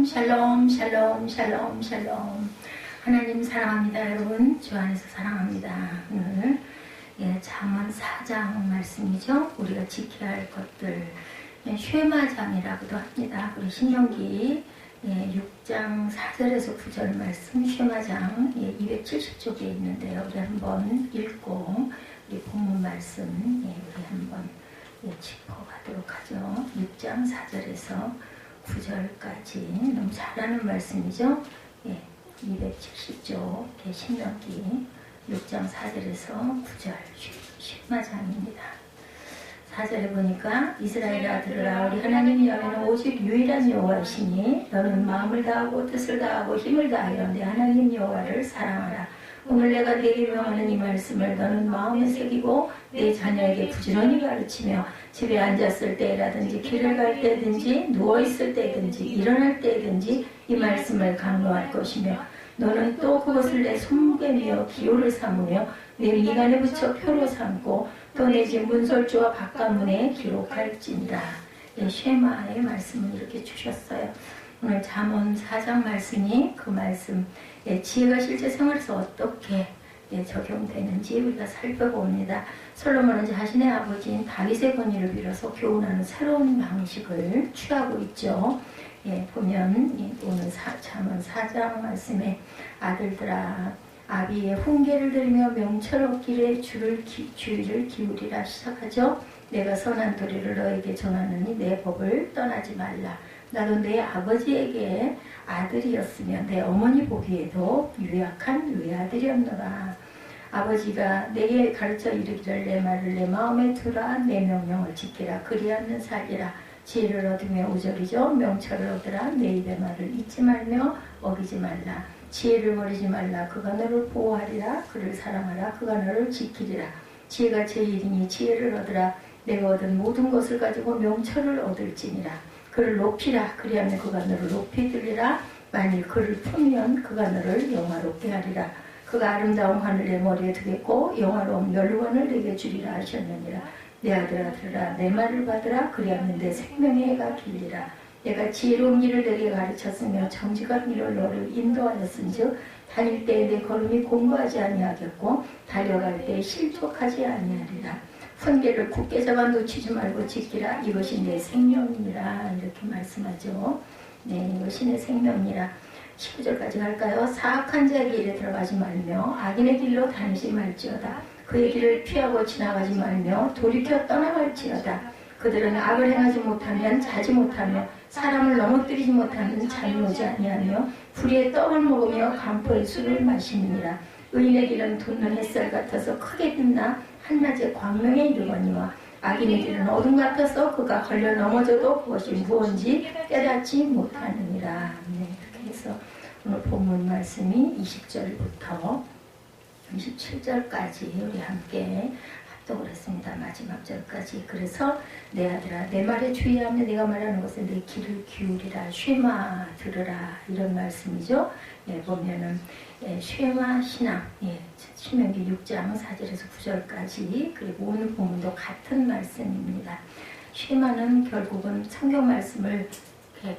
샬롬 샬롬 샬롬 샬롬. 하나님 사랑합니다. 여러분 주 안에서 사랑합니다. 오늘 잠언 4장 말씀이죠. 우리가 지켜야 할 것들 쉐마장이라고도 합니다. 우리 신명기 6장 4절에서 9절 말씀 쉐마장 270쪽에 있는데요. 우리 한번 읽고 우리 본문 말씀 우리 한번 짚어가도록 하죠. 6장 4절에서 9절까지 너무 잘하는 말씀이죠. 270쪽 신명기 6장 4절에서 9절 쉐마장입니다. 4절에 보니까 이스라엘아 들으라. 우리 하나님 여호와는 오직 유일한 여호와이시니 너는 마음을 다하고 뜻을 다하고 힘을 다하여 내 하나님 여호와를 사랑하라. 오늘 내가 네게 명하는 이 말씀을 너는 마음에 새기고 내 자녀에게 부지런히 가르치며 집에 앉았을 때라든지 길을 갈 때든지 누워있을 때든지 일어날 때든지 이 말씀을 강로할 것이며 너는 또 그것을 내 손목에 메어 기호를 삼으며 내 미간에 붙여 표로 삼고 또 내 집 문설주와 바깥문에 기록할지니라. 쉐마의 말씀을 이렇게 주셨어요. 오늘 잠언 4장 말씀이 그 말씀 지혜가 실제 생활에서 어떻게 적용되는지 우리가 살펴봅니다. 솔로몬은 자신의 아버지인 다윗의 권위를 빌어서 교훈하는 새로운 방식을 취하고 있죠. 보면 오늘 잠언 4장 말씀에 아들들아 아비의 훈계를 들으며 명철 얻기를 주의를 기울이라 시작하죠. 내가 선한 도리를 너에게 전하느니 내 법을 떠나지 말라. 나도 내 아버지에게 아들이었으며 내 어머니 보기에도 유약한 외아들이었노라. 아버지가 내게 가르쳐 이르기를 내 말을 내 마음에 두라. 내 명령을 지키라. 그리하면 살리라. 지혜를 얻으며 우절이죠. 명철을 얻으라. 내 입의 말을 잊지 말며 어기지 말라. 지혜를 버리지 말라. 그가 너를 보호하리라. 그를 사랑하라. 그가 너를 지키리라. 지혜가 제일이니 지혜를 얻으라. 내가 얻은 모든 것을 가지고 명철을 얻을지니라. 그를 높이라. 그리하면 그가 너를 높이 들리라. 만일 그를 품으면 그가 너를 영화롭게 하리라. 그가 아름다운 하늘 내 머리에 두겠고 영화로운 멸관을 내게 주리라 하셨느니라. 내 아들아 들으라. 내 말을 받으라. 그리하면 내 생명의 해가 길리라. 내가 지혜로운 일을 내게 가르쳤으며 정직한 일을 너를 인도하였은즉 다닐 때에 내 걸음이 공부하지 아니하겠고 달려갈 때에 실족하지 아니하리라. 훈계를 굳게 잡아 놓치지 말고 지키라. 이것이 내 생명이니라. 이렇게 말씀하죠. 이것이 내 생명이라. 19절까지 갈까요? 사악한 자의 길에 들어가지 말며 악인의 길로 다니지 말지어다. 그의 길을 피하고 지나가지 말며 돌이켜 떠나갈지어다. 그들은 악을 행하지 못하면 자지 못하며 사람을 넘어뜨리지 못하면 잠이 오지 아니하며 불의의 떡을 먹으며 강포의 술을 마시느니라. 의인의 길은 돋는 햇살 같아서 크게 빛나 한낮에 광명에 이르거니와 악인의 길은 어둠 같아서 그가 걸려 넘어져도 그것이 무언지 깨닫지 못하느니라. 이렇게 해서 오늘 본문 말씀이 20절부터 27절까지 우리 함께 합독을 했습니다. 마지막 절까지. 그래서 내 아들아 내 말에 주의하며 내가 말하는 것에 내 귀를 기울이라. 쉐마 들으라. 이런 말씀이죠. 보면은 쉐마 신앙 신명기 6장 4절에서 9절까지 그리고 오늘 본문도 같은 말씀입니다. 쉐마는 결국은 성경 말씀을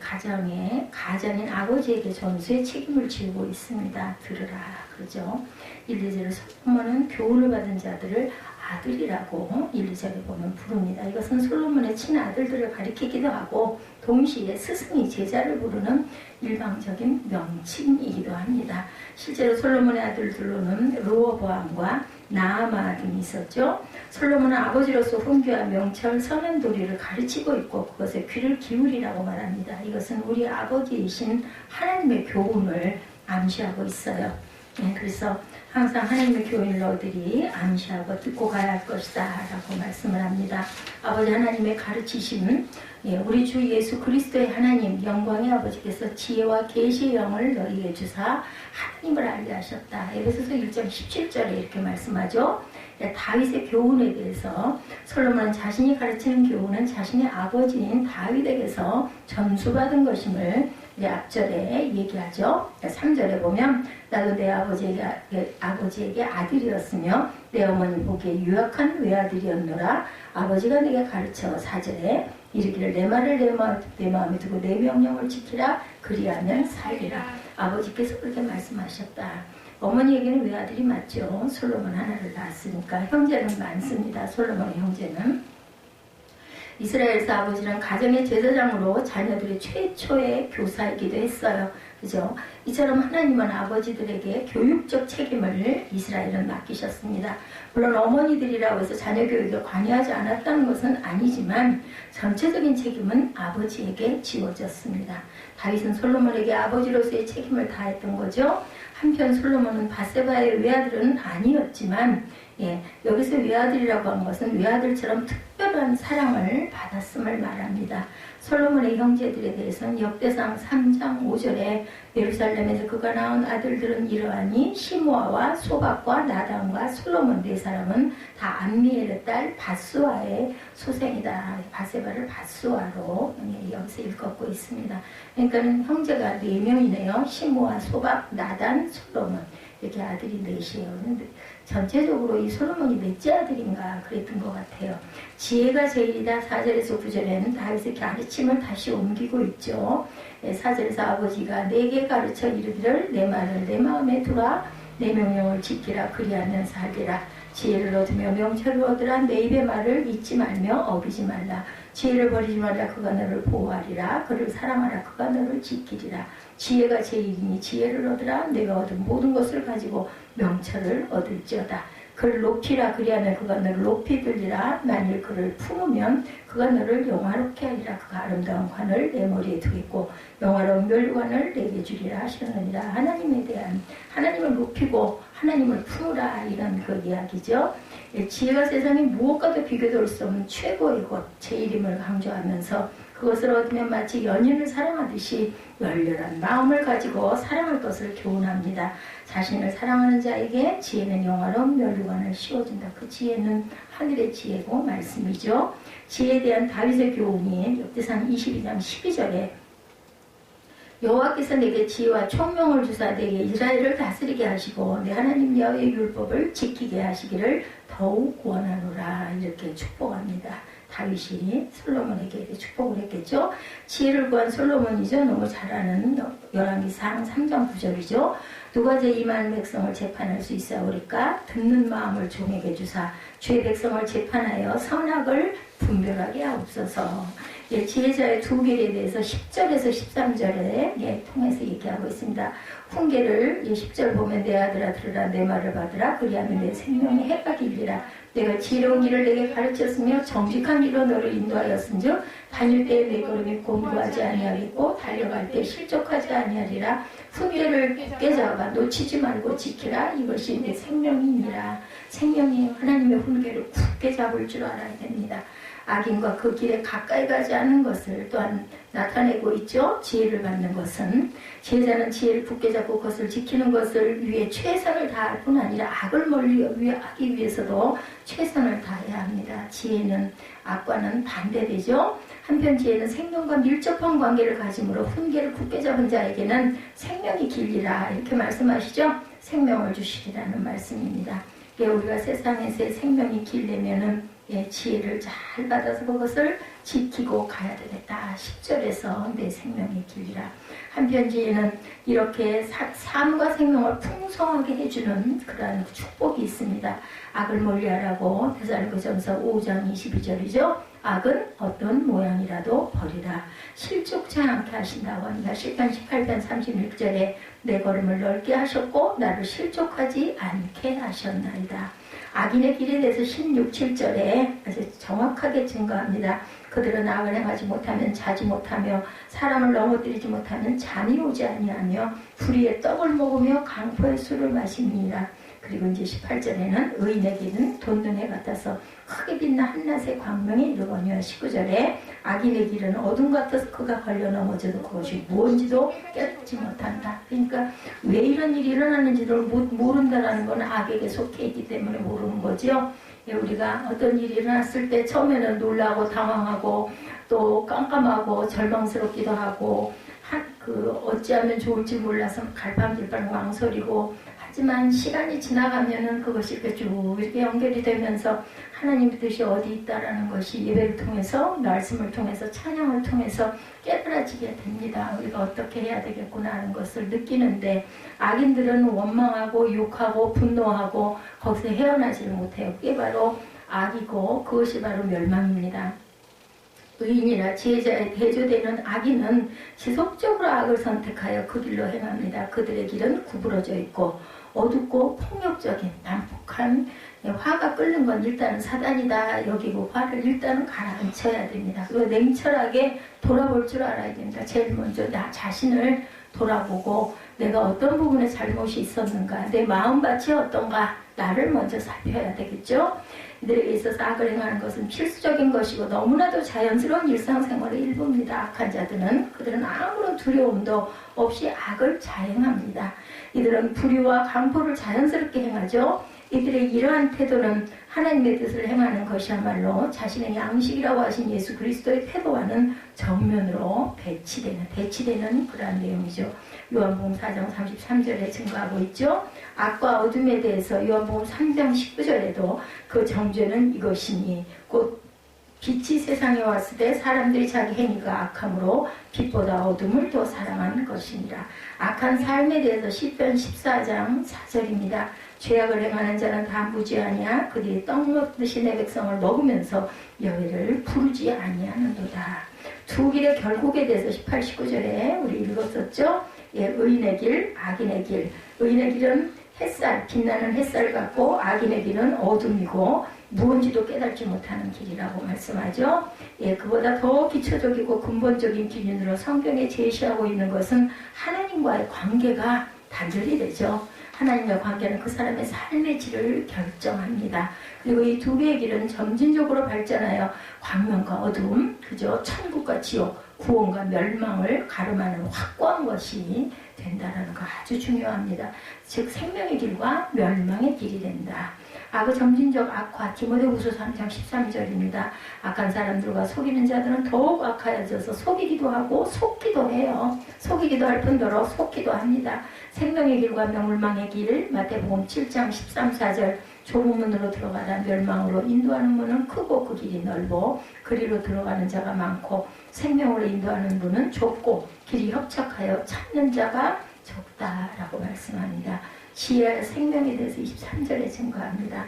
가장인 아버지에게 전수의 책임을 지고 있습니다. 들으라. 그러죠. 1, 2절에 솔로몬은 교훈을 받은 자들을 아들이라고 1, 2절에 보면 부릅니다. 이것은 솔로몬의 친아들들을 가리키기도 하고 동시에 스승이 제자를 부르는 일방적인 명칭이기도 합니다. 실제로 솔로몬의 아들들로는 르호보암과 나아마 등이 있었죠. 솔로몬은 아버지로서 훈계와 명철, 선한 도리를 가르치고 있고 그것에 귀를 기울이라고 말합니다. 이것은 우리 아버지이신 하나님의 교훈을 암시하고 있어요. 그래서 항상 하나님의 교훈을 너희들이 암시하고 듣고 가야 할 것이다 라고 말씀을 합니다. 아버지 하나님의 가르치심, 우리 주 예수 그리스도의 하나님 영광의 아버지께서 지혜와 계시의 영을 너희에게 주사 하나님을 알게 하셨다. 에베소서 1장 17절에 이렇게 말씀하죠. 다윗의 교훈에 대해서 솔로몬은 자신이 가르치는 교훈은 자신의 아버지인 다윗에게서 전수받은 것임을 앞절에 얘기하죠. 3절에 보면 나도 내 아버지에게 아들이었으며 내 어머니 보기에 유약한 외아들이었노라. 아버지가 내게 가르쳐 4절에 이르기를 내 말을 내 마음에 두고 내 명령을 지키라. 그리하면 살리라. 아버지께서 그렇게 말씀하셨다. 어머니에게는 외아들이 많죠. 솔로몬 하나를 낳았으니까. 형제는 많습니다. 솔로몬의 형제는. 이스라엘에서 아버지는 가정의 제사장으로 자녀들의 최초의 교사이기도 했어요. 그죠? 이처럼 하나님은 아버지들에게 교육적 책임을 이스라엘은 맡기셨습니다. 물론 어머니들이라고 해서 자녀 교육에 관여하지 않았다는 것은 아니지만 전체적인 책임은 아버지에게 지워졌습니다. 다윗은 솔로몬에게 아버지로서의 책임을 다했던 거죠. 한편 솔로몬은 바세바의 외아들은 아니었지만 여기서 외아들이라고 하는 것은 외아들처럼 특별한 사랑을 받았음을 말합니다. 솔로몬의 형제들에 대해서는 역대상 3장 5절에 예루살렘에서 그가 낳은 아들들은 이러하니 시므아와 소박과 나단과 솔로몬 네 사람은 다 암미엘의 딸 바스와의 소생이다. 바세바를 바스와로 여기서 읽었고 있습니다. 그러니까 형제가 4명이네요. 시므아, 소박, 나단, 솔로몬 이렇게 아들이 4이에요. 전체적으로 이 솔로몬이 넷째 아들인가 그랬던 것 같아요. 지혜가 제일이다. 4절에서 9절에는 다윗의 가르침을 다시 옮기고 있죠. 4절에서 아버지가 내게 가르쳐 이르기를 내 말을 내 마음에 두라. 내 명령을 지키라. 그리하면 살리라. 지혜를 얻으며 명철을 얻으라. 내 입의 말을 잊지 말며 어기지 말라. 지혜를 버리지 말라. 그가 너를 보호하리라. 그를 사랑하라. 그가 너를 지키리라. 지혜가 제일이니 지혜를 얻으라. 내가 얻은 모든 것을 가지고 명철을 얻을지어다. 그를 높이라. 그리하면 그가 너를 높이 들리라. 만일 그를 품으면 그가 너를 영화롭게 하리라. 그가 아름다운 관을 내 머리에 두겠고 영화로운 멸관을 내게 주리라 하셨느니라. 하나님을 높이고 하나님을 품으라 이런 그 이야기죠. 지혜가 세상에 무엇과도 비교될 수 없는 최고의 것 제일임을 강조하면서 그것을 얻으면 마치 연인을 사랑하듯이 열렬한 마음을 가지고 사랑할 것을 교훈합니다. 자신을 사랑하는 자에게 지혜는 영화로운 면류관을 씌워준다. 그 지혜는 하늘의 지혜고 말씀이죠. 지혜에 대한 다윗의 교훈이 역대상 22장 12절에 여호와께서 내게 지혜와 총명을 주사 내게 이스라엘을 다스리게 하시고 내 하나님 여호와의 율법을 지키게 하시기를 더욱 원하노라 이렇게 축복합니다. 다윗이 솔로몬에게 축복을 했겠죠. 지혜를 구한 솔로몬이죠. 너무 잘 아는 열왕기상 3장 9절이죠. 누가 제 이만 백성을 재판할 수 있사오리까? 듣는 마음을 종에게 주사 주의 백성을 재판하여 선악을 분별하게 하옵소서. 지혜자의 두 길에 대해서 10절에서 13절에 통해서 얘기하고 있습니다. 훈계를 10절 보면 내 아들아 들으라 내 말을 받으라 그리하면 내 생명이 해가 길리라. 내가 지혜로운 길을 내게 가르쳤으며 정직한 길로 너를 인도하였은즉 다닐 때에 내 걸음이 곤고하지 아니하겠고 달려갈 때 실족하지 아니하리라. 훈계를 굳게 잡아 놓치지 말고 지키라. 이것이 내 생명이니라. 생명이 하나님의 훈계를 굳게 잡을 줄 알아야 됩니다. 악인과 그 길에 가까이 가지 않는 것을 또한 나타내고 있죠. 지혜를 받는 것은 지혜자는 지혜를 굳게 잡고 그것을 지키는 것을 위해 최선을 다할 뿐 아니라 악을 멀리하기 위해서도 최선을 다해야 합니다. 지혜는 악과는 반대되죠. 한편 지혜는 생명과 밀접한 관계를 가지므로 훈계를 굳게 잡은 자에게는 생명이 길리라 이렇게 말씀하시죠. 생명을 주시리라는 말씀입니다. 우리가 세상에서의 생명이 길려면은 지혜를 잘 받아서 그것을 지키고 가야 되겠다. 10절에서 내 생명이 길리라. 한편 지혜는 이렇게 삶과 생명을 풍성하게 해주는 그러한 축복이 있습니다. 악을 멀리하라고 데살로니가전서 5장 22절이죠. 악은 어떤 모양이라도 버리라. 실족치 않게 하신다고 합니다. 시편 18편 36절에 내 걸음을 넓게 하셨고 나를 실족하지 않게 하셨나이다. 악인의 길에 대해서 16, 7절에 아주 정확하게 증거합니다. 그들은 악을 행하지 못하면 자지 못하며 사람을 넘어뜨리지 못하면 잠이 오지 아니하며 불의의 떡을 먹으며 강포의 술을 마십니다. 그리고 이제 18절에는 의인의 길은 돋는 같아서 크게 빛나 한낮의 광명이 이르거니와 19절에 악인의 길은 어둠 같아서 그가 걸려 넘어져도 그것이 무엇인지도 깨닫지 못한다. 그러니까 왜 이런 일이 일어나는지를 모른다는 건 악에게 속해 있기 때문에 모르는 거죠. 우리가 어떤 일이 일어났을 때 처음에는 놀라고 당황하고 또 깜깜하고 절망스럽기도 하고 어찌하면 좋을지 몰라서 갈팡질팡 망설이고 하지만 시간이 지나가면은 그것이 이렇게 쭉 이렇게 연결이 되면서 하나님의 뜻이 어디 있다라는 것이 예배를 통해서, 말씀을 통해서, 찬양을 통해서 깨달아지게 됩니다. 우리가 어떻게 해야 되겠구나 하는 것을 느끼는데, 악인들은 원망하고 욕하고 분노하고 거기서 헤어나지를 못해요. 그게 바로 악이고 그것이 바로 멸망입니다. 의인이나 지혜자에 대조되는 악인은 지속적으로 악을 선택하여 그 길로 행합니다. 그들의 길은 구부러져 있고 어둡고 폭력적인 난폭한, 화가 끓는 건 일단은 사단이다 여기고 화를 일단은 가라앉혀야 됩니다. 그리고 냉철하게 돌아볼 줄 알아야 됩니다. 제일 먼저 나 자신을 돌아보고 내가 어떤 부분에 잘못이 있었는가, 내 마음밭이 어떤가, 나를 먼저 살펴야 되겠죠. 이들에게 있어서 악을 행하는 것은 필수적인 것이고 너무나도 자연스러운 일상생활의 일부입니다. 악한 자들은, 그들은 아무런 두려움도 없이 악을 자행합니다. 이들은 불의와 강포를 자연스럽게 행하죠. 이들의 이러한 태도는 하나님의 뜻을 행하는 것이야말로 자신의 양식이라고 하신 예수 그리스도의 태도와는 정면으로 대치되는 그러한 내용이죠. 요한복음 4장 33절에 증거하고 있죠. 악과 어둠에 대해서 요한복음 3장 19절에도 그 정죄는 이것이니 곧 빛이 세상에 왔을 때 사람들이 자기 행위가 악함으로 빛보다 어둠을 더 사랑하는 것이니라. 악한 삶에 대해서 시편 14장 4절입니다. 죄악을 행하는 자는 다 무지하냐, 그들이 떡 먹듯이 내 백성을 먹으면서 여호와를 부르지 아니하는도다. 두 길의 결국에 대해서 18, 19절에 우리 읽었었죠. 의인의 길, 악인의 길. 의인의 길은 햇살, 빛나는 햇살 같고 악인의 길은 어둠이고 무언지도 깨닫지 못하는 길이라고 말씀하죠. 그보다 더 기초적이고 근본적인 기준으로 성경에 제시하고 있는 것은 하나님과의 관계가 단절이 되죠. 하나님과 관계는 그 사람의 삶의 질을 결정합니다. 그리고 이 두 개의 길은 점진적으로 발전하여 광명과 어둠, 그죠? 천국과 지옥, 구원과 멸망을 가름하는 확고한 것이 된다는 거 아주 중요합니다. 즉 생명의 길과 멸망의 길이 된다. 악의 점진적 악화, 디모데후서 3장 13절입니다. 악한 사람들과 속이는 자들은 더욱 악하여져서 속이기도 하고 속기도 해요. 속이기도 할 뿐더러 속기도 합니다. 생명의 길과 멸망의 길, 마태복음 7장 13, 14절. 좁은 문으로 들어가다 멸망으로 인도하는 문은 크고 그 길이 넓고 그리로 들어가는 자가 많고 생명으로 인도하는 문은 좁고 길이 협착하여 찾는 자가 적다라고 말씀합니다. 지혜와 생명에 대해서 23절에 증거합니다.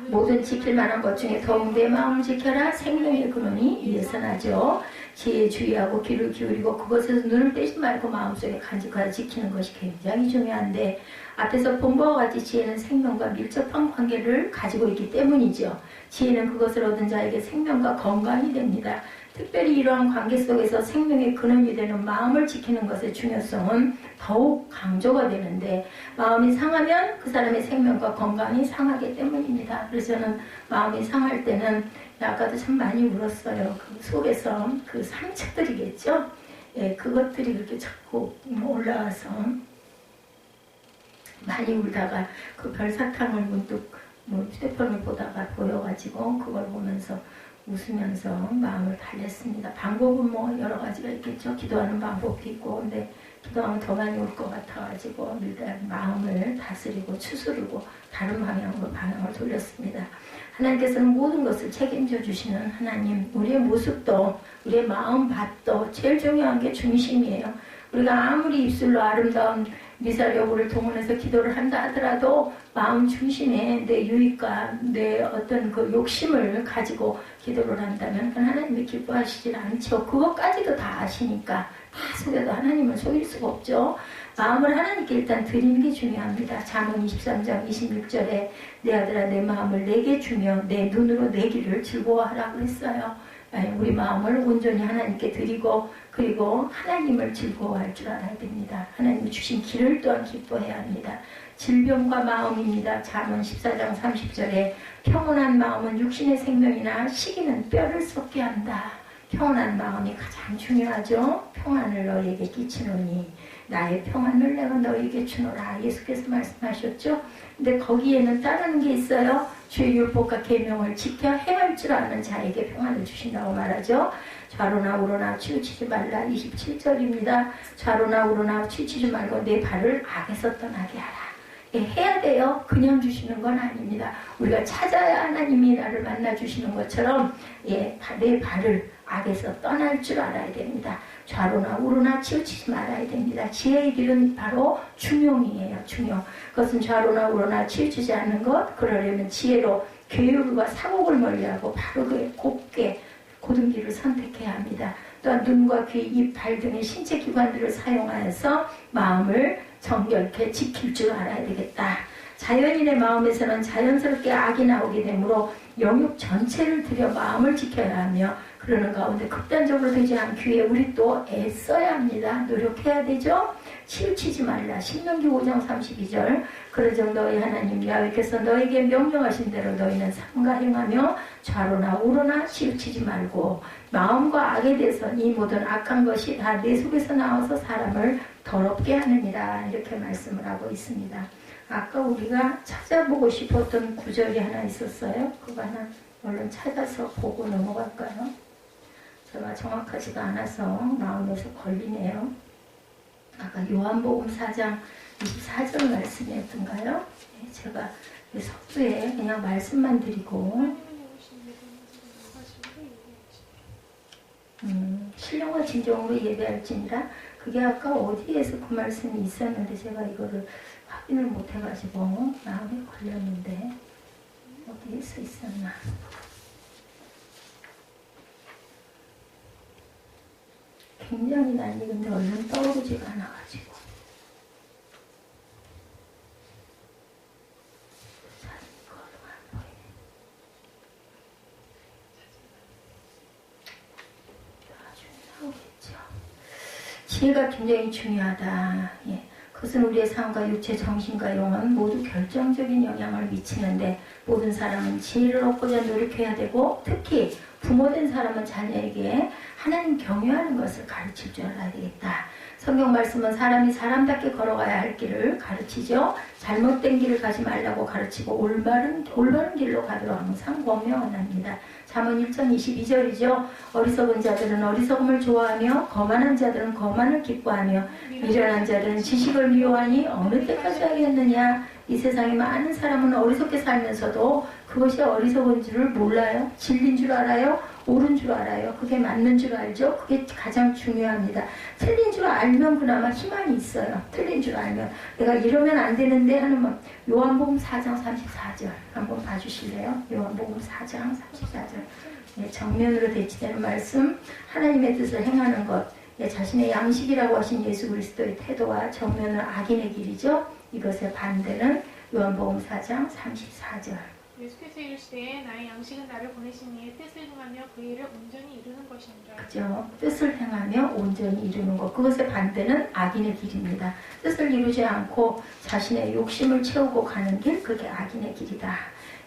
모든 지킬 만한 것 중에 더욱 내 마음을 지켜라. 생명의 근원이 이에서 나죠. 지혜에 주의하고 귀를 기울이고 그것에서 눈을 떼지 말고 마음속에 간직하여 지키는 것이 굉장히 중요한데, 앞에서 본 바와 같이 지혜는 생명과 밀접한 관계를 가지고 있기 때문이죠. 지혜는 그것을 얻은 자에게 생명과 건강이 됩니다. 특별히 이러한 관계 속에서 생명의 근원이 되는 마음을 지키는 것의 중요성은 더욱 강조가 되는데, 마음이 상하면 그 사람의 생명과 건강이 상하기 때문입니다. 그래서 저는 마음이 상할 때는, 아까도 참 많이 울었어요. 그 속에서 그 상처들이겠죠. 그것들이 그렇게 자꾸 올라와서 많이 울다가 그 별사탕을 문득 휴대폰을 보다가 보여가지고 그걸 보면서 웃으면서 마음을 달랬습니다. 방법은 여러 가지가 있겠죠. 기도하는 방법도 있고, 근데 기도하면 더 많이 올 것 같아가지고 일단 마음을 다스리고 추스르고 다른 방향으로 방향을 돌렸습니다. 하나님께서는 모든 것을 책임져 주시는 하나님, 우리의 모습도 우리의 마음밭도 제일 중요한 게 중심이에요. 우리가 아무리 입술로 아름다운 미사여구를 동원해서 기도를 한다 하더라도 마음 중심에 내 유익과 내 어떤 그 욕심을 가지고 기도를 한다면 하나님이 기뻐하시질 않죠. 그것까지도 다 아시니까 다 속여도 하나님을 속일 수가 없죠. 마음을 하나님께 일단 드리는 게 중요합니다. 잠언 23장 26절에 내 아들아 내 마음을 내게 주며 내 눈으로 내 길을 즐거워하라고 했어요. 우리 마음을 온전히 하나님께 드리고 그리고 하나님을 즐거워할 줄 알아야 됩니다. 하나님이 주신 길을 또한 기뻐해야 합니다. 질병과 마음입니다. 잠언 14장 30절에 평온한 마음은 육신의 생명이나 시기는 뼈를 썩게 한다. 평온한 마음이 가장 중요하죠. 평안을 너희에게 끼치노니 나의 평안을 내가 너희에게 주노라. 예수께서 말씀하셨죠. 근데 거기에는 따르는 게 있어요. 주의 율법과 계명을 지켜 행할 줄 아는 자에게 평안을 주신다고 말하죠. 좌로나 우로나 치우치지 말라. 27절입니다. 좌로나 우로나 치우치지 말고 내 발을 악에서 떠나게 하라. 예, 해야 돼요. 그냥 주시는 건 아닙니다. 우리가 찾아야 하나님이 나를 만나 주시는 것처럼 예, 내 발을 악에서 떠날 줄 알아야 됩니다. 좌로나 우로나 치우치지 말아야 됩니다. 지혜의 길은 바로 중용이에요. 중용. 그것은 좌로나 우로나 치우치지 않는 것. 그러려면 지혜로 교육과 사곡을 멀리하고 바르게 곱게 고든 길을 선택해야 합니다. 또한 눈과 귀, 입, 발 등의 신체 기관들을 사용하여서 마음을 정결케 지킬 줄 알아야 되겠다. 자연인의 마음에서는 자연스럽게 악이 나오게 되므로 영육 전체를 들여 마음을 지켜야 하며 그러는 가운데 극단적으로 되지 않기 위해 우리 또 애써야 합니다. 노력해야 되죠. 치우치지 말라. 신명기 5장 32절 그러므로 너희 하나님 야훼께서 너에게 명령하신 대로 너희는 삼가 행하며 좌로나 우로나 치우치지 말고 마음과 악에 대해서 이 모든 악한 것이 다 내 속에서 나와서 사람을 더럽게 하느니라 이렇게 말씀을 하고 있습니다. 아까 우리가 찾아보고 싶었던 구절이 하나 있었어요. 그거 하나 얼른 찾아서 보고 넘어갈까요? 제가 정확하지가 않아서 마음에서 걸리네요. 아까 요한복음 4장 24절 말씀이었던가요? 네, 제가 서두에 그냥 말씀만 드리고 신령과 진정으로 예배할지니라 그게 아까 어디에서 그 말씀이 있었는데 제가 이거를 확인을 못해가지고 마음에 걸렸는데 어디에서 있었나. 굉장히 난리 근데 얼른 떠오르지가 않아가지고 지혜가 굉장히 중요하다. 예. 그것은 우리의 삶과 육체, 정신과 영혼 모두 결정적인 영향을 미치는데 모든 사람은 지혜를 얻고자 노력해야 되고 특히 부모된 사람은 자녀에게 하나님 경외하는 것을 가르칠 줄 알아야 되겠다. 성경 말씀은 사람이 사람답게 걸어가야 할 길을 가르치죠. 잘못된 길을 가지 말라고 가르치고 올바른 길로 가도록 항상 권면합니다. 잠언 1장 22절이죠. 어리석은 자들은 어리석음을 좋아하며 거만한 자들은 거만을 기뻐하며 미련한 자들은 지식을 미워하니 어느 때까지 하겠느냐. 이 세상에 많은 사람은 어리석게 살면서도 그것이 어리석은 줄을 몰라요. 진리인 줄 알아요. 옳은 줄 알아요. 그게 맞는 줄 알죠. 그게 가장 중요합니다. 틀린 줄 알면 그나마 희망이 있어요. 틀린 줄 알면 내가 이러면 안 되는데 하는 말. 요한복음 4장 34절 한번 봐주실래요? 요한복음 4장 34절 네, 정면으로 대치되는 말씀. 하나님의 뜻을 행하는 것 네, 자신의 양식이라고 하신 예수 그리스도의 태도와 정면은 악인의 길이죠. 이것의 반대는 요한복음 4장 34절 예수께서 이르시되 나의 양식은 나를 보내신 이의 뜻을 행하며 그 일을 온전히 이루는 것이니라. 그죠. 뜻을 행하며 온전히 이루는 것. 그것의 반대는 악인의 길입니다. 뜻을 이루지 않고 자신의 욕심을 채우고 가는 길, 그게 악인의 길이다.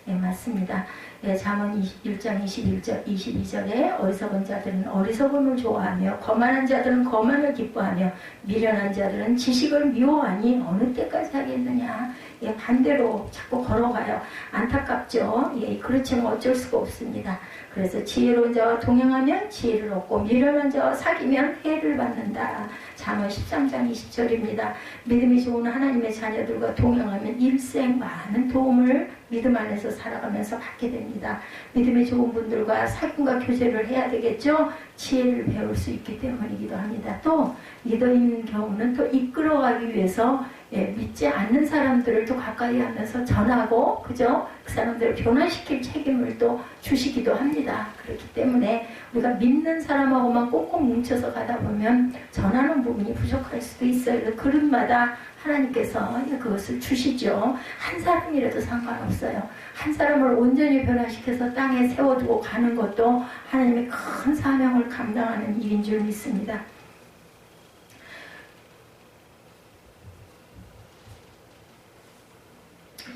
예, 맞습니다. 예, 잠언 1장 22절에 어리석은 자들은 어리석음을 좋아하며 거만한 자들은 거만을 기뻐하며 미련한 자들은 지식을 미워하니 어느 때까지 하겠느냐. 예, 반대로 자꾸 걸어가요. 안타깝죠. 예, 그렇지만 어쩔 수가 없습니다. 그래서 지혜로운 자와 동행하면 지혜를 얻고 미련한 자와 사귀면 해를 받는다. 잠언 13장 20절입니다. 믿음이 좋은 하나님의 자녀들과 동행하면 일생 많은 도움을 믿음 안에서 살아가면서 받게 됩니다. 믿음이 좋은 분들과 사귐과 교제를 해야 되겠죠. 지혜를 배울 수 있기 때문이기도 합니다. 또 리더인 경우는 또 이끌어가기 위해서 예, 믿지 않는 사람들을 또 가까이 하면서 전하고 그죠? 그 사람들을 변화시킬 책임을 또 주시기도 합니다. 그렇기 때문에 우리가 믿는 사람하고만 꽁꽁 뭉쳐서 가다 보면 전하는 부분이 부족할 수도 있어요. 그릇마다 하나님께서 그것을 주시죠. 한 사람이라도 상관없어요. 한 사람을 온전히 변화시켜서 땅에 세워두고 가는 것도 하나님의 큰 사명을 감당하는 일인 줄 믿습니다.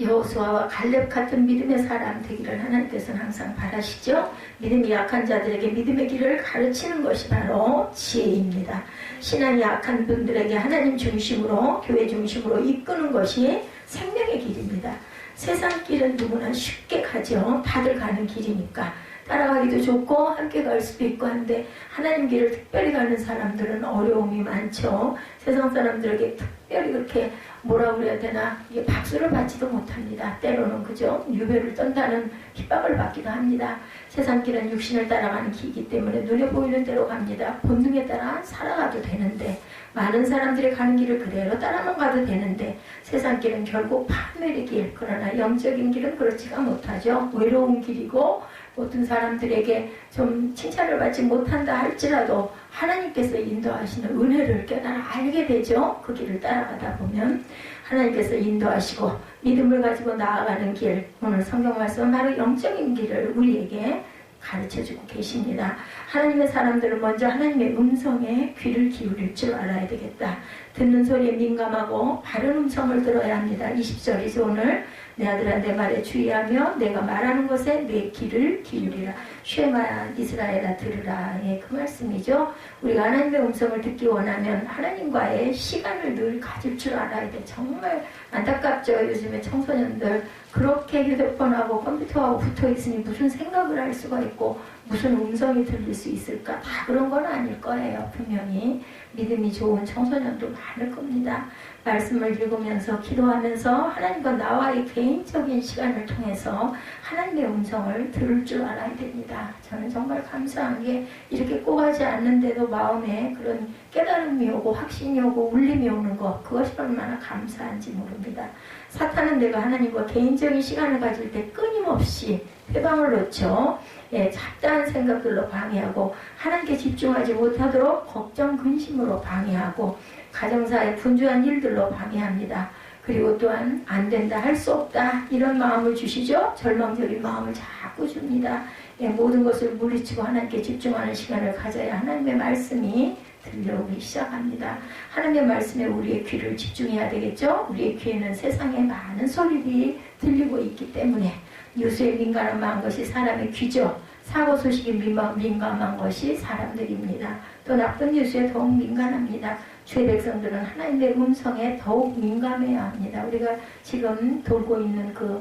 여호수아와 갈렙 같은 믿음의 사람 되기를 하나님께서는 항상 바라시죠. 믿음이 약한 자들에게 믿음의 길을 가르치는 것이 바로 지혜입니다. 신앙이 약한 분들에게 하나님 중심으로 교회 중심으로 이끄는 것이 생명의 길입니다. 세상 길은 누구나 쉽게 가죠. 다들 가는 길이니까. 따라가기도 좋고 함께 갈 수도 있고 한데 하나님 길을 특별히 가는 사람들은 어려움이 많죠. 세상 사람들에게 특별히 그렇게 뭐라고 그래야 되나, 이게 박수를 받지도 못합니다. 때로는 그죠? 유배를 떤다는 핍박을 받기도 합니다. 세상 길은 육신을 따라가는 길이기 때문에 눈에 보이는 대로 갑니다. 본능에 따라 살아가도 되는데, 많은 사람들이 가는 길을 그대로 따라만 가도 되는데, 세상 길은 결국 파멸의 길, 그러나 영적인 길은 그렇지가 못하죠. 외로운 길이고 어떤 사람들에게 좀 칭찬을 받지 못한다 할지라도 하나님께서 인도하시는 은혜를 깨달아 알게 되죠. 그 길을 따라가다 보면 하나님께서 인도하시고 믿음을 가지고 나아가는 길, 오늘 성경 말씀은 바로 영적인 길을 우리에게 가르쳐주고 계십니다. 하나님의 사람들은 먼저 하나님의 음성에 귀를 기울일 줄 알아야 되겠다. 듣는 소리에 민감하고 바른 음성을 들어야 합니다. 20절이죠. 오늘 내 아들아 내 말에 주의하며 내가 말하는 것에 내 귀를 기울이라. 쉐마 이스라엘아 들으라. 예, 그 말씀이죠. 우리가 하나님의 음성을 듣기 원하면 하나님과의 시간을 늘 가질 줄 알아야 돼. 정말 안타깝죠. 요즘에 청소년들 그렇게 휴대폰하고 컴퓨터하고 붙어 있으니 무슨 생각을 할 수가 있고 무슨 음성이 들릴 수 있을까? 다 그런 건 아닐 거예요. 분명히 믿음이 좋은 청소년도 많을 겁니다. 말씀을 읽으면서 기도하면서 하나님과 나와의 개인적인 시간을 통해서 하나님의 음성을 들을 줄 알아야 됩니다. 저는 정말 감사한 게 이렇게 꼭 하지 않는데도 마음에 그런 깨달음이 오고 확신이 오고 울림이 오는 것, 그것이 얼마나 감사한지 모릅니다. 사탄은 내가 하나님과 개인적인 시간을 가질 때 끊임없이 회방을 놓죠. 예, 잡다한 생각들로 방해하고 하나님께 집중하지 못하도록 걱정, 근심으로 방해하고 가정사의 분주한 일들로 방해합니다. 그리고 또한 안 된다, 할 수 없다 이런 마음을 주시죠. 절망적인 마음을 자꾸 줍니다. 예, 모든 것을 물리치고 하나님께 집중하는 시간을 가져야 하나님의 말씀이 들려오기 시작합니다. 하나님의 말씀에 우리의 귀를 집중해야 되겠죠. 우리의 귀에는 세상의 많은 소리들이 들리고 있기 때문에 뉴스에 민감한 것이 사람의 귀죠. 사고 소식이 민감한 것이 사람들입니다. 또 나쁜 뉴스에 더욱 민감합니다. 주의 백성들은 하나님의 음성에 더욱 민감해야 합니다. 우리가 지금 돌고 있는 그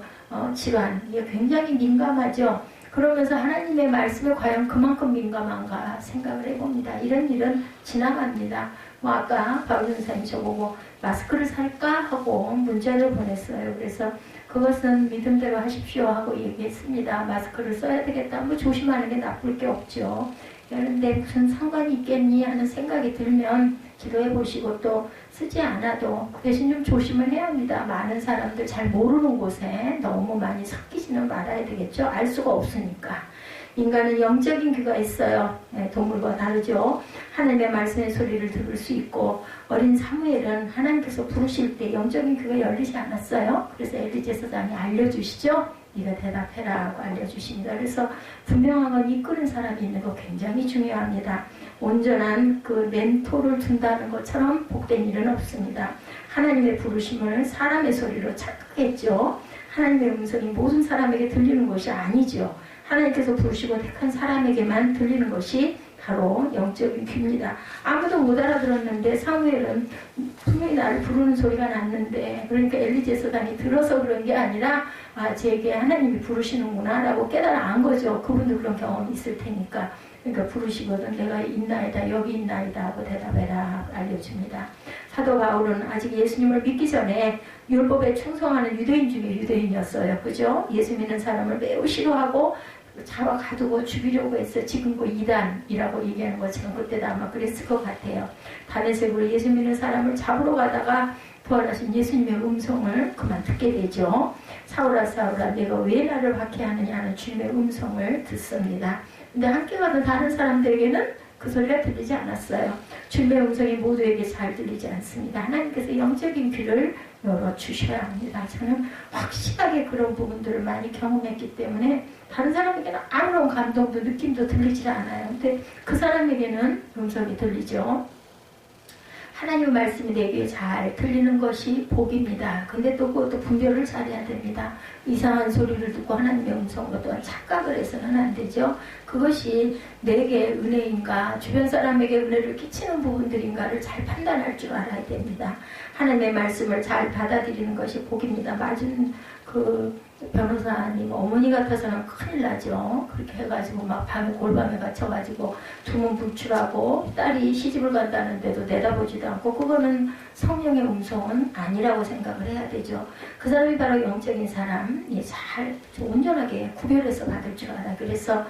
질환, 이게 굉장히 민감하죠. 그러면서 하나님의 말씀에 과연 그만큼 민감한가 생각을 해봅니다. 이런 일은 지나갑니다. 아까 바울 전사님이 저보고 마스크를 살까 하고 문자를 보냈어요. 그래서 그것은 믿음대로 하십시오 하고 얘기했습니다. 마스크를 써야 되겠다. 뭐 조심하는 게 나쁠 게 없죠. 그런데 무슨 상관이 있겠니 하는 생각이 들면 기도해 보시고 또 쓰지 않아도 그 대신 좀 조심을 해야 합니다. 많은 사람들 잘 모르는 곳에 너무 많이 섞이지는 말아야 되겠죠. 알 수가 없으니까. 인간은 영적인 귀가 있어요. 네, 동물과 다르죠. 하나님의 말씀의 소리를 들을 수 있고 어린 사무엘은 하나님께서 부르실 때 영적인 귀가 열리지 않았어요. 그래서 엘리 제사장이 알려주시죠. 네가 대답해라 하고 알려주십니다. 그래서 분명한 건 이끄는 사람이 있는 거 굉장히 중요합니다. 온전한 그 멘토를 둔다는 것처럼 복된 일은 없습니다. 하나님의 부르심을 사람의 소리로 착각했죠. 하나님의 음성이 모든 사람에게 들리는 것이 아니죠. 하나님께서 부르시고 택한 사람에게만 들리는 것이 바로 영적인 귀입니다. 아무도 못 알아들었는데 사무엘은 분명히 나를 부르는 소리가 났는데, 그러니까 엘리 제사장이 들어서 그런 게 아니라 제게 하나님이 부르시는구나 라고 깨달아 안 거죠. 그분도 그런 경험이 있을 테니까. 그러니까 부르시거든 내가 있나이다 여기 있나이다 하고 대답해라 알려줍니다. 사도 바울은 아직 예수님을 믿기 전에 율법에 충성하는 유대인 중에 유대인이었어요. 그죠? 예수 믿는 사람을 매우 싫어하고 잡아 가두고 죽이려고 했어요. 지금 그 이단이라고 얘기하는 것처럼 그때도 아마 그랬을 것 같아요. 다메섹으로 예수 믿는 사람을 잡으러 가다가 부활하신 예수님의 음성을 그만 듣게 되죠. 사울아 사울아 내가 왜 나를 박해하느냐 하는 주님의 음성을 듣습니다. 근데 함께 가던 다른 사람들에게는 그 소리가 들리지 않았어요. 주님의 음성이 모두에게 잘 들리지 않습니다. 하나님께서 영적인 귀를 열어주셔야 합니다. 저는 확실하게 그런 부분들을 많이 경험했기 때문에 다른 사람에게는 아무런 감동도 느낌도 들리지 않아요. 근데 그 사람에게는 음성이 들리죠. 하나님의 말씀이 내게 잘 들리는 것이 복입니다. 근데 또 그것도 분별을 잘해야 됩니다. 이상한 소리를 듣고 하나님의 음성으로 또한 착각을 해서는 안 되죠. 그것이 내게 은혜인가, 주변 사람에게 은혜를 끼치는 부분들인가를 잘 판단할 줄 알아야 됩니다. 하나님의 말씀을 잘 받아들이는 것이 복입니다. 맞은 그 그 변호사님 어머니 같아서는 큰일 나죠. 그렇게 해가지고 막 밤에 골밤에 갇혀가지고 두문불출하고 딸이 시집을 간다는데도 내다보지도 않고, 그거는 성령의 음성은 아니라고 생각을 해야 되죠. 그 사람이 바로 영적인 사람, 잘 온전하게 구별해서 받을 줄 알아. 그래서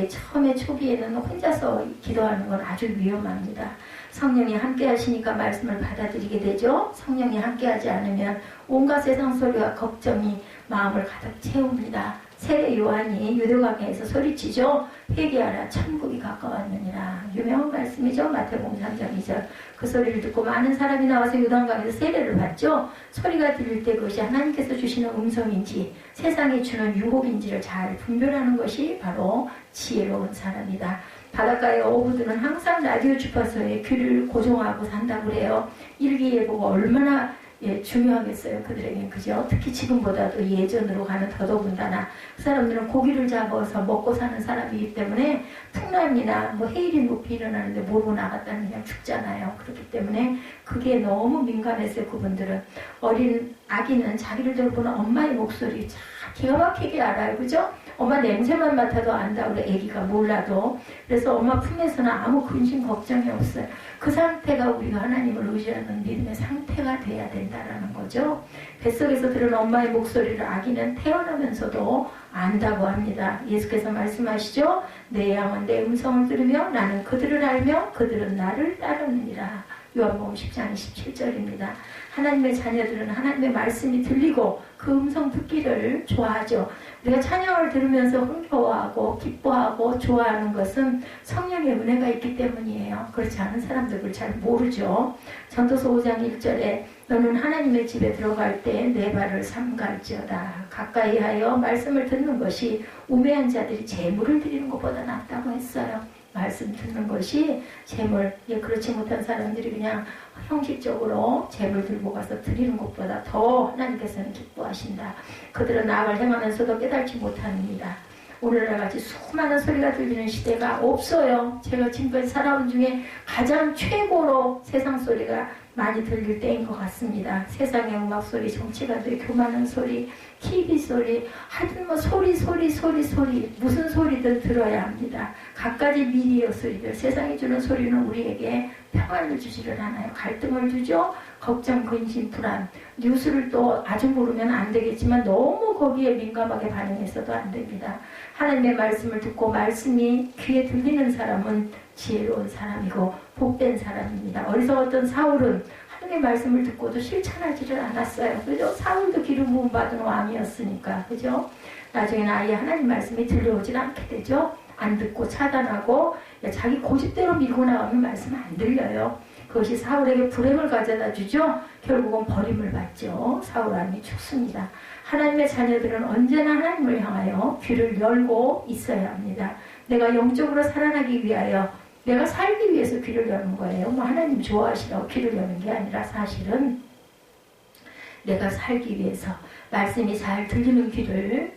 처음에 초기에는 혼자서 기도하는 건 아주 위험합니다. 성령이 함께 하시니까 말씀을 받아들이게 되죠. 성령이 함께 하지 않으면 온갖 세상 소리와 걱정이 마음을 가득 채웁니다. 세례 요한이 유대광야에서 소리치죠. 회개하라, 천국이 가까웠느니라. 유명한 말씀이죠. 마태복음 3장 2절. 그 소리를 듣고 많은 사람이 나와서 요단강에서 세례를 받죠. 소리가 들릴 때 그것이 하나님께서 주시는 음성인지 세상이 주는 유혹인지를 잘 분별하는 것이 바로 지혜로운 사람이다. 바닷가의 어부들은 항상 라디오 주파수에 귀를 고정하고 산다고 그래요. 일기예보가 얼마나 중요하겠어요, 그들에겐. 그죠? 특히 지금보다도 예전으로 가는 더더군다나 그 사람들은 고기를 잡아서 먹고 사는 사람이기 때문에 풍랑이나 뭐 해일이 높이 일어나는데 모르고 나갔다는 그냥 죽잖아요. 그렇기 때문에 그게 너무 민감했어요, 그분들은. 어린 아기는 자기를 돌보는 엄마의 목소리 참 기가 막히게 알아요. 그죠? 엄마 냄새만 맡아도 안다 그래, 아기가 몰라도. 그래서 엄마 품에서는 아무 근심 걱정이 없어요. 그 상태가 우리가 하나님을 의지하는 믿음의 상태가 돼야 된다라는 거죠. 뱃속에서 들은 엄마의 목소리를 아기는 태어나면서도 안다고 합니다. 예수께서 말씀하시죠. 내 양은 내 음성을 들으며 나는 그들을 알며 그들은 나를 따르느니라. 요한복음 10장 27절입니다. 하나님의 자녀들은 하나님의 말씀이 들리고 그 음성 듣기를 좋아하죠. 우리가 찬양을 들으면서 흥겨워하고 기뻐하고 좋아하는 것은 성령의 은혜가 있기 때문이에요. 그렇지 않은 사람들 그걸 잘 모르죠. 전도서 5장 1절에 너는 하나님의 집에 들어갈 때 내 발을 삼갈지어다. 가까이 하여 말씀을 듣는 것이 우매한 자들이 재물을 드리는 것보다 낫다고 했어요. 말씀 듣는 것이 재물, 그렇지 못한 사람들이 그냥 형식적으로 재물 들고 가서 드리는 것보다 더 하나님께서는 기뻐하신다. 그들은 악을 행하면서도 깨닫지 못합니다. 오늘날 같이 수많은 소리가 들리는 시대가 없어요. 제가 지금까지 살아온 중에 가장 최고로 세상 소리가 많이 들릴 때인 것 같습니다. 세상의 음악 소리, 정치가들의 교만한 소리, TV 소리, 하여튼 뭐 소리 무슨 소리든 들어야 합니다. 갖가지 미디어 소리들, 세상이 주는 소리는 우리에게 평안을 주지를 않아요. 갈등을 주죠. 걱정, 근심, 불안. 뉴스를 또 아주 모르면 안 되겠지만 너무 거기에 민감하게 반응해서도 안 됩니다. 하나님의 말씀을 듣고 말씀이 귀에 들리는 사람은 지혜로운 사람이고 복된 사람입니다. 어리석었던 사울은 하나님의 말씀을 듣고도 실천하지를 않았어요. 그죠? 사울도 기름 부음 받은 왕이었으니까. 그죠? 나중에는 아예 하나님 말씀이 들려오질 않게 되죠. 안 듣고 차단하고 자기 고집대로 밀고 나가면 말씀 안 들려요. 그것이 사울에게 불행을 가져다 주죠. 결국은 버림을 받죠. 사울 왕이 죽습니다. 하나님의 자녀들은 언제나 하나님을 향하여 귀를 열고 있어야 합니다. 내가 영적으로 살아나기 위하여, 내가 살기 위해서 귀를 여는 거예요. 뭐 하나님 좋아하시라고 귀를 여는 게 아니라 사실은 내가 살기 위해서 말씀이 잘 들리는 귀를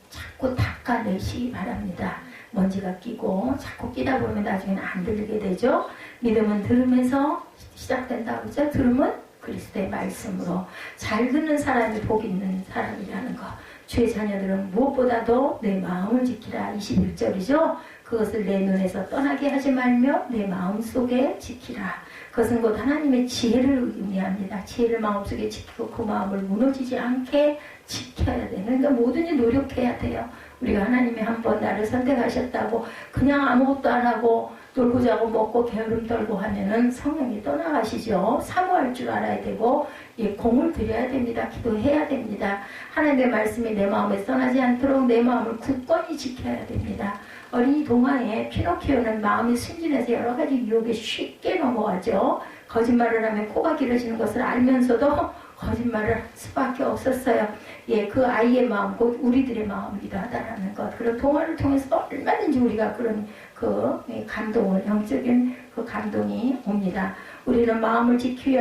자꾸 닦아내시기 바랍니다. 먼지가 끼고 자꾸 끼다 보면 나중에는 안 들리게 되죠. 믿음은 들으면서 시작된다고 그러죠. 들음은 그리스도의 말씀으로. 잘 듣는 사람이 복 있는 사람이라는 거. 주의 자녀들은 무엇보다도 내 마음을 지키라. 21절이죠. 그것을 내 눈에서 떠나게 하지 말며 내 마음속에 지키라. 그것은 곧 하나님의 지혜를 의미합니다. 지혜를 마음속에 지키고 그 마음을 무너지지 않게 지켜야 되는, 그러니까 뭐든지 노력해야 돼요. 우리가 하나님이 한번 나를 선택하셨다고 그냥 아무것도 안 하고 놀고 자고 먹고 게으름 떨고 하면은 성령이 떠나가시죠. 사모할 줄 알아야 되고 공을 들여야 됩니다. 기도해야 됩니다. 하나님의 말씀이 내 마음에 떠나지 않도록 내 마음을 굳건히 지켜야 됩니다. 어린이 동화에 피노키오는 마음이 순진해서 여러 가지 유혹에 쉽게 넘어가죠. 거짓말을 하면 코가 길어지는 것을 알면서도 거짓말을 할 수밖에 없었어요. 그 아이의 마음, 곧 우리들의 마음이기도 하다라는 것. 그런 동화를 통해서 얼마든지 우리가 그런 감동을, 영적인 그 감동이 옵니다. 우리는 마음을 지키기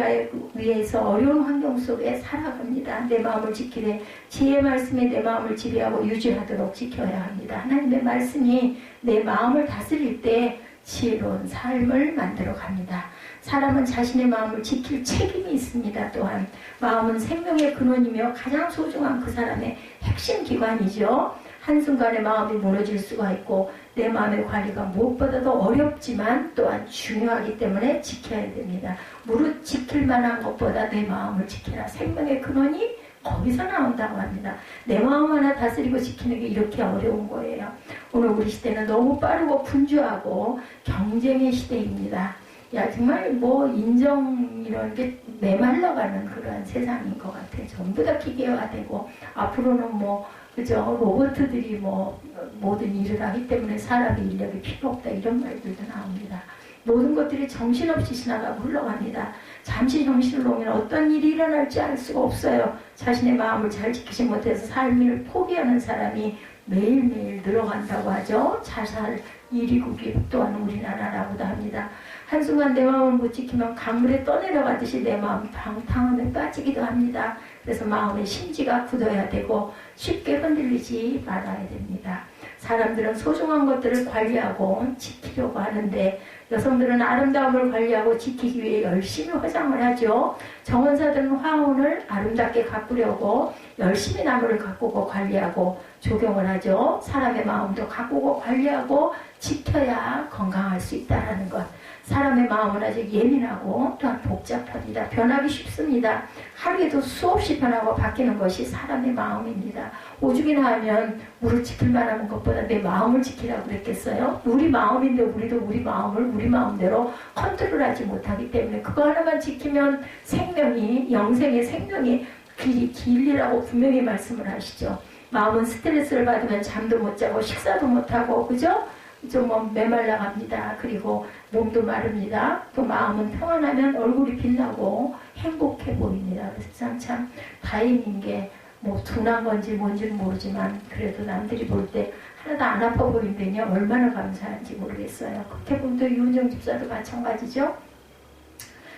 위해서 어려운 환경 속에 살아갑니다. 내 마음을 지키되 지혜의 말씀에 내 마음을 지배하고 유지하도록 지켜야 합니다. 하나님의 말씀이 내 마음을 다스릴 때 지혜로운 삶을 만들어 갑니다. 사람은 자신의 마음을 지킬 책임이 있습니다. 또한 마음은 생명의 근원이며 가장 소중한 그 사람의 핵심 기관이죠. 한순간에 마음이 무너질 수가 있고 내 마음의 관리가 무엇보다도 어렵지만 또한 중요하기 때문에 지켜야 됩니다. 무릇 지킬 만한 것보다 내 마음을 지켜라. 생명의 근원이 거기서 나온다고 합니다. 내 마음 하나 다스리고 지키는 게 이렇게 어려운 거예요. 오늘 우리 시대는 너무 빠르고 분주하고 경쟁의 시대입니다. 야, 정말 뭐 인정 이런 게 메말라가는 그러한 세상인 것 같아요. 전부 다 기계화되고 앞으로는 뭐 그죠? 로봇들이 뭐 모든 일을 하기 때문에 사람의 인력이 필요 없다 이런 말들도 나옵니다. 모든 것들이 정신없이 지나가고 흘러갑니다. 잠시 정신을 놓으면 어떤 일이 일어날지 알 수가 없어요. 자신의 마음을 잘 지키지 못해서 삶을 포기하는 사람이 매일매일 늘어간다고 하죠. 자살 1위 국이 또한 우리나라라고도 합니다. 한순간 내 마음을 못 지키면 강물에 떠내려가듯이 내 마음 방탕함에 빠지기도 합니다. 그래서 마음의 심지가 굳어야 되고 쉽게 흔들리지 말아야 됩니다. 사람들은 소중한 것들을 관리하고 지키려고 하는데 여성들은 아름다움을 관리하고 지키기 위해 열심히 화장을 하죠. 정원사들은 화혼을 아름답게 가꾸려고 열심히 나무를 가꾸고 관리하고 조경을 하죠. 사람의 마음도 가꾸고 관리하고 지켜야 건강할 수 있다는 것. 사람의 마음은 아주 예민하고 또한 복잡합니다. 변하기 쉽습니다. 하루에도 수없이 변하고 바뀌는 것이 사람의 마음입니다. 오죽이나 하면 우리를 지킬 만한 것보다 내 마음을 지키라고 그랬겠어요? 우리 마음인데 우리도 우리 마음을 우리 마음대로 컨트롤하지 못하기 때문에 그거 하나만 지키면 생명이 영생의 생명이 길이 길리라고 분명히 말씀을 하시죠. 마음은 스트레스를 받으면 잠도 못 자고 식사도 못 하고 그죠? 좀 메말라 갑니다. 그리고 몸도 마릅니다. 또 마음은 평안하면 얼굴이 빛나고 행복해 보입니다. 그래서 참 다행인 게 뭐 둔한 건지 뭔지는 모르지만 그래도 남들이 볼 때 하나도 안 아파 보인다니 얼마나 감사한지 모르겠어요. 그렇게 보면 또 유은정 집사도 마찬가지죠.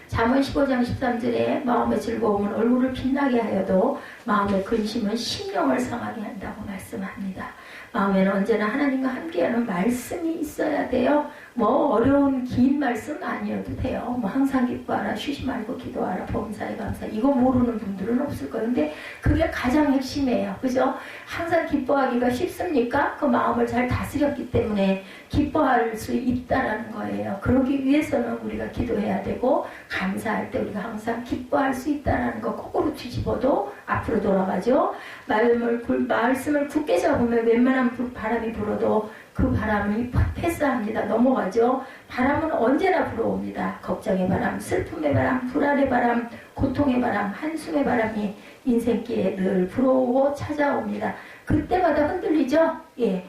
잠언 15장 13절에 마음의 즐거움은 얼굴을 빛나게 하여도 마음의 근심은 심령을 상하게 한다고 말씀합니다. 마음에는 언제나 하나님과 함께하는 말씀이 있어야 돼요. 뭐 어려운 긴 말씀 아니어도 돼요. 뭐 항상 기뻐하라, 쉬지 말고 기도하라, 범사에 감사. 이거 모르는 분들은 없을 거예요. 근데 그게 가장 핵심이에요. 그죠? 항상 기뻐하기가 쉽습니까? 그 마음을 잘 다스렸기 때문에 기뻐할 수 있다라는 거예요. 그러기 위해서는 우리가 기도해야 되고 감사할 때 우리가 항상 기뻐할 수 있다라는 거 거꾸로 뒤집어도 앞으로 돌아가죠. 말씀을 굳게 잡으면 웬만한 바람이 불어도 그 바람이 패스합니다. 넘어가죠. 바람은 언제나 불어옵니다. 걱정의 바람, 슬픔의 바람, 불안의 바람, 고통의 바람, 한숨의 바람이 인생길에 늘 불어오고 찾아옵니다. 그때마다 흔들리죠? 예.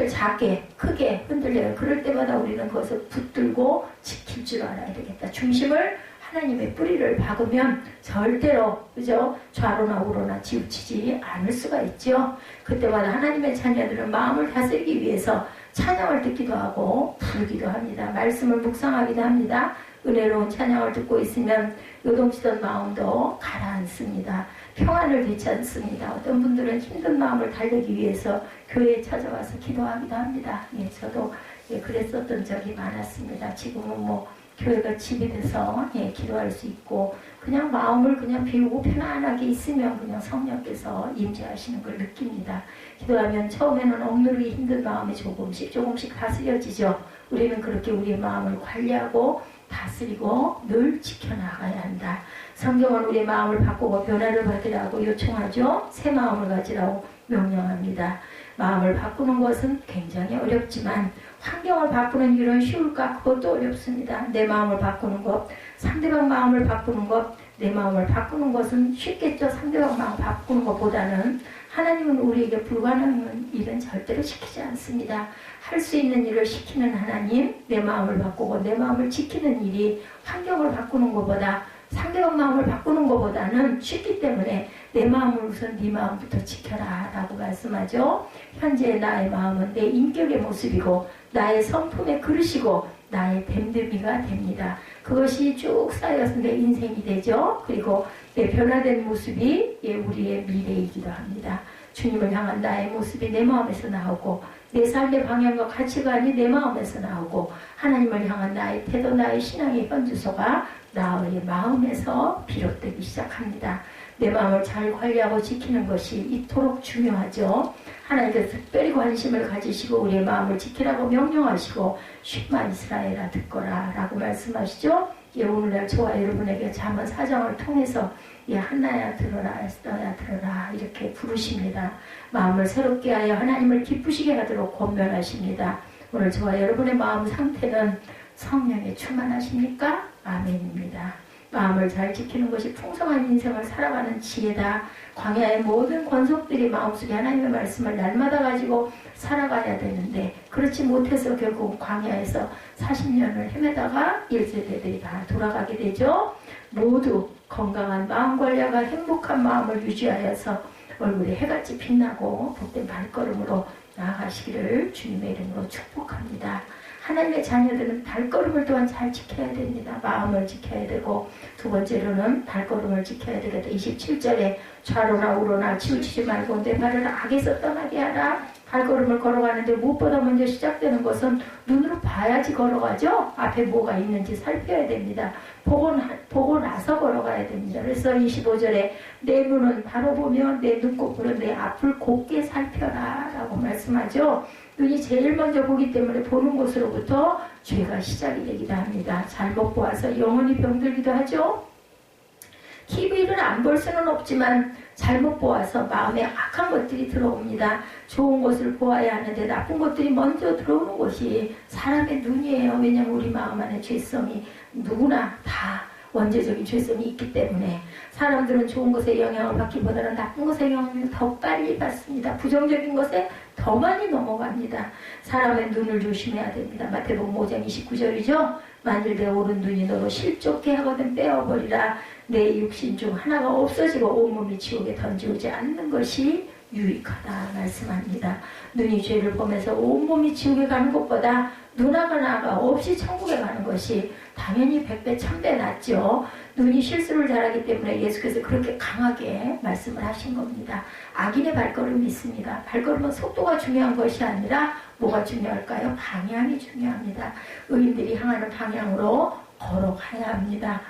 작게, 크게 흔들려요. 그럴 때마다 우리는 그것을 붙들고 지킬 줄 알아야 되겠다. 중심을 하나님의 뿌리를 박으면 절대로 그죠? 좌로나 우로나 치우치지 않을 수가 있죠. 그때마다 하나님의 자녀들은 마음을 다스리기 위해서 찬양을 듣기도 하고 부르기도 합니다. 말씀을 묵상하기도 합니다. 은혜로운 찬양을 듣고 있으면 요동치던 마음도 가라앉습니다. 평안을 되찾습니다. 어떤 분들은 힘든 마음을 달래기 위해서 교회에 찾아와서 기도하기도 합니다. 예, 저도 그랬었던 적이 많았습니다. 지금은 뭐 교회가 집이 돼서 기도할 수 있고 그냥 마음을 그냥 비우고 편안하게 있으면 그냥 성령께서 임재하시는 걸 느낍니다. 기도하면 처음에는 억누르기 힘든 마음이 조금씩 다스려지죠. 우리는 그렇게 우리의 마음을 관리하고 다스리고 늘 지켜나가야 한다. 성경은 우리의 마음을 바꾸고 변화를 받으라고 요청하죠. 새 마음을 가지라고 명령합니다. 마음을 바꾸는 것은 굉장히 어렵지만 환경을 바꾸는 일은 쉬울까? 그것도 어렵습니다. 내 마음을 바꾸는 것, 상대방 마음을 바꾸는 것, 내 마음을 바꾸는 것은 쉽겠죠. 상대방 마음 바꾸는 것보다는 하나님은 우리에게 불가능한 일은 절대로 시키지 않습니다. 할 수 있는 일을 시키는 하나님, 내 마음을 바꾸고 내 마음을 지키는 일이 환경을 바꾸는 것보다 상대방 마음을 바꾸는 것보다는 쉽기 때문에 내 마음을 우선 네 마음부터 지켜라 라고 말씀하죠. 현재 나의 마음은 내 인격의 모습이고 나의 성품의 그릇이고 나의 됨됨이가 됩니다. 그것이 쭉 쌓여서 내 인생이 되죠. 그리고 내 변화된 모습이 우리의 미래이기도 합니다. 주님을 향한 나의 모습이 내 마음에서 나오고 내 삶의 방향과 가치관이 내 마음에서 나오고 하나님을 향한 나의 태도, 나의 신앙의 현주소가 나의 마음에서 비롯되기 시작합니다. 내 마음을 잘 관리하고 지키는 것이 이토록 중요하죠. 하나님께서 특별히 관심을 가지시고 우리의 마음을 지키라고 명령하시고 쉿마 이스라엘아 듣거라 라고 말씀하시죠. 예, 오늘날 저와 여러분에게 잠언 4장을 통해서 예, 한나야 들어라 에스더야 들어라 이렇게 부르십니다. 마음을 새롭게 하여 하나님을 기쁘시게 하도록 권면하십니다. 오늘 저와 여러분의 마음 상태는 성령에 충만하십니까? 아멘입니다. 마음을 잘 지키는 것이 풍성한 인생을 살아가는 지혜다. 광야의 모든 권속들이 마음속에 하나님의 말씀을 날마다 가지고 살아가야 되는데 그렇지 못해서 결국 광야에서 40년을 헤매다가 1세대들이 다 돌아가게 되죠. 모두 건강한 마음 관리와 행복한 마음을 유지하여서 얼굴에 해같이 빛나고 복된 발걸음으로 나아가시기를 주님의 이름으로 축복합니다. 하나님의 자녀들은 발걸음을 또한 잘 지켜야 됩니다. 마음을 지켜야 되고 두 번째로는 발걸음을 지켜야 되겠다. 27절에 좌로나 우로나 치우치지 말고 내 발을 악에서 떠나게 하라. 발걸음을 걸어가는데 무엇보다 먼저 시작되는 것은 눈으로 봐야지 걸어가죠. 앞에 뭐가 있는지 살펴야 됩니다. 보고 나서 걸어가야 됩니다. 그래서 25절에 내 눈은 바로 보며 내 눈곱으로 내 앞을 곱게 살펴라 라고 말씀하죠. 눈이 제일 먼저 보기 때문에 보는 곳으로부터 죄가 시작이 되기도 합니다. 잘못 보아서 영혼이 병들기도 하죠. TV를 안 볼 수는 없지만 잘못 보아서 마음에 악한 것들이 들어옵니다. 좋은 것을 보아야 하는데 나쁜 것들이 먼저 들어오는 것이 사람의 눈이에요. 왜냐하면 우리 마음 안에 죄성이 누구나 다 원죄적인 죄성이 있기 때문에 사람들은 좋은 것에 영향을 받기보다는 나쁜 것에 영향을 더 빨리 받습니다. 부정적인 것에 더 많이 넘어갑니다. 사람의 눈을 조심해야 됩니다. 마태복음 5장 29절이죠. 만일 내 오른 눈이 너로 실족해 하거든 빼어버리라. 내 육신 중 하나가 없어지고 온몸이 지옥에 던지오지 않는 것이 유익하다 말씀합니다. 눈이 죄를 보면서 온몸이 지옥에 가는 것보다 눈 하나가 없이 천국에 가는 것이 당연히 100배 1000배 낫죠. 눈이 실수를 잘하기 때문에 예수께서 그렇게 강하게 말씀을 하신 겁니다. 악인의 발걸음이 있습니다. 발걸음은 속도가 중요한 것이 아니라 뭐가 중요할까요? 방향이 중요합니다. 의인들이 향하는 방향으로 걸어가야 합니다.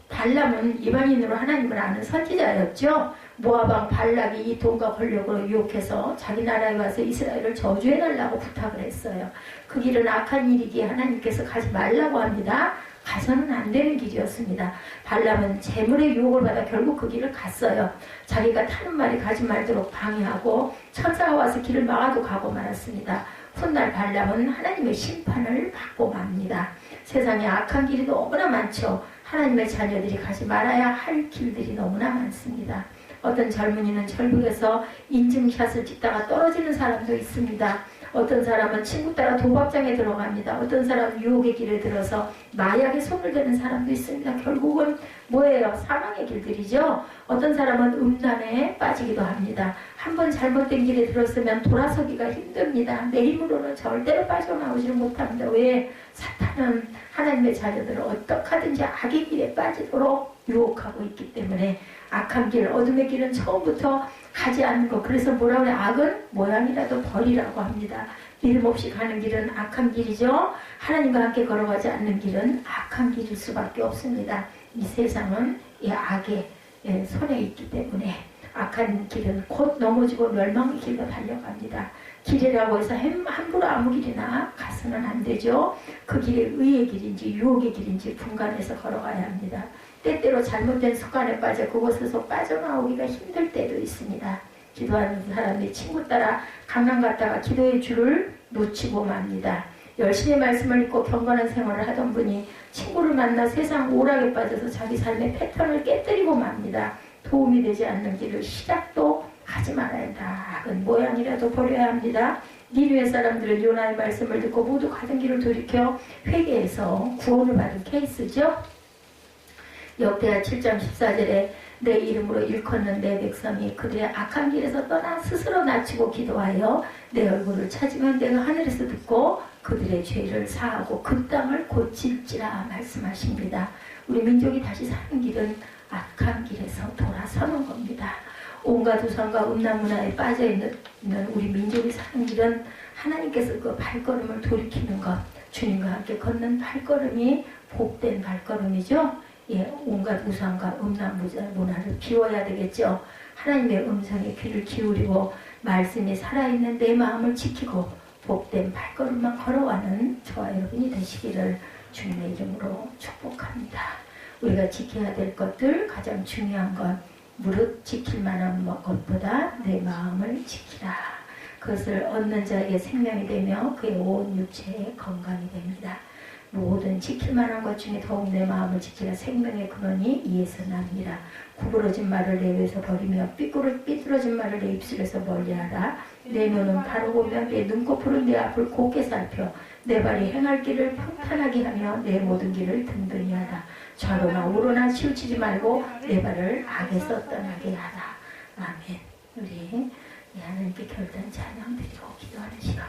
발람은 이방인으로 하나님을 아는 선지자였죠. 모압왕 발락이 이 돈과 권력으로 유혹해서 자기 나라에 와서 이스라엘을 저주해달라고 부탁을 했어요. 그 길은 악한 일이기에 하나님께서 가지 말라고 합니다. 가서는 안 되는 길이었습니다. 발람은 재물의 유혹을 받아 결국 그 길을 갔어요. 자기가 타는 말이 가지 말도록 방해하고 천사가 와서 길을 막아도 가고 말았습니다. 훗날 발람은 하나님의 심판을 받고 맙니다. 세상에 악한 길이 너무나 많죠. 하나님의 자녀들이 가지 말아야 할 길들이 너무나 많습니다. 어떤 젊은이는 절벽에서 인증샷을 찍다가 떨어지는 사람도 있습니다. 어떤 사람은 친구 따라 도박장에 들어갑니다. 어떤 사람은 유혹의 길에 들어서 마약에 손을 대는 사람도 있습니다. 결국은 뭐예요? 사망의 길들이죠. 어떤 사람은 음란에 빠지기도 합니다. 한번 잘못된 길에 들었으면 돌아서기가 힘듭니다. 내 힘으로는 절대로 빠져나오지를 못합니다. 왜? 사탄은 하나님의 자녀들을 어떻게 하든지 악의 길에 빠지도록 유혹하고 있기 때문에 악한 길, 어둠의 길은 처음부터 가지 않는 것. 그래서 뭐라 그래? 악은 모양이라도 버리라고 합니다. 믿음 없이 가는 길은 악한 길이죠. 하나님과 함께 걸어가지 않는 길은 악한 길일 수밖에 없습니다. 이 세상은 이 악의 손에 있기 때문에 악한 길은 곧 넘어지고 멸망의 길로 달려갑니다. 길이라고 해서 함부로 아무 길이나 가서는 안 되죠. 그 길이 의의 길인지 유혹의 길인지 분간해서 걸어가야 합니다. 때때로 잘못된 습관에 빠져 그곳에서 빠져나오기가 힘들 때도 있습니다. 기도하는 사람이 친구 따라 강남 갔다가 기도의 줄을 놓치고 맙니다. 열심히 말씀을 읽고 경건한 생활을 하던 분이 친구를 만나 세상 오락에 빠져서 자기 삶의 패턴을 깨뜨리고 맙니다. 도움이 되지 않는 길을 시작도 하지 말아야 한다. 악은 모양이라도 버려야 합니다. 니느웨 사람들은 요나의 말씀을 듣고 모두 가던 길을 돌이켜 회개해서 구원을 받은 케이스죠. 역대하 7장 14절에 내 이름으로 일컫는 내 백성이 그들의 악한 길에서 떠나 스스로 낮추고 기도하여 내 얼굴을 찾으면 내가 하늘에서 듣고 그들의 죄를 사하고 그 땅을 고칠지라 말씀하십니다. 우리 민족이 다시 사는 길은 악한 길에서 돌아서는 겁니다. 온갖 우상과 음란문화에 빠져있는 우리 민족이 사는 길은 하나님께서 그 발걸음을 돌이키는 것, 주님과 함께 걷는 발걸음이 복된 발걸음이죠. 예, 온갖 우상과 음란문화를 비워야 되겠죠. 하나님의 음성에 귀를 기울이고 말씀이 살아있는 내 마음을 지키고 복된 발걸음만 걸어가는 저와 여러분이 되시기를 주님의 이름으로 축복합니다. 우리가 지켜야 될 것들 가장 중요한 건 무릇 지킬 만한 것보다 내 마음을 지키라. 그것을 얻는 자에게 생명이 되며 그의 온 육체의 건강이 됩니다. 모든 지킬 만한 것 중에 더욱 내 마음을 지키라. 생명의 근원이 이에서 납니다. 구부러진 말을 내 입에서 버리며 삐뚤어진 말을 내 입술에서 멀리하라. 내 눈은 바로 보며 내 눈꺼풀은 내 앞을 곱게 살펴 내 발이 행할 길을 평탄하게 하며 내 모든 길을 든든히 하라. 좌로나 우로나 치우치지 말고 내 발을 악에서 떠나게 하라. 아멘. 우리 하나님께 결단 찬양 드리고 기도하는 시간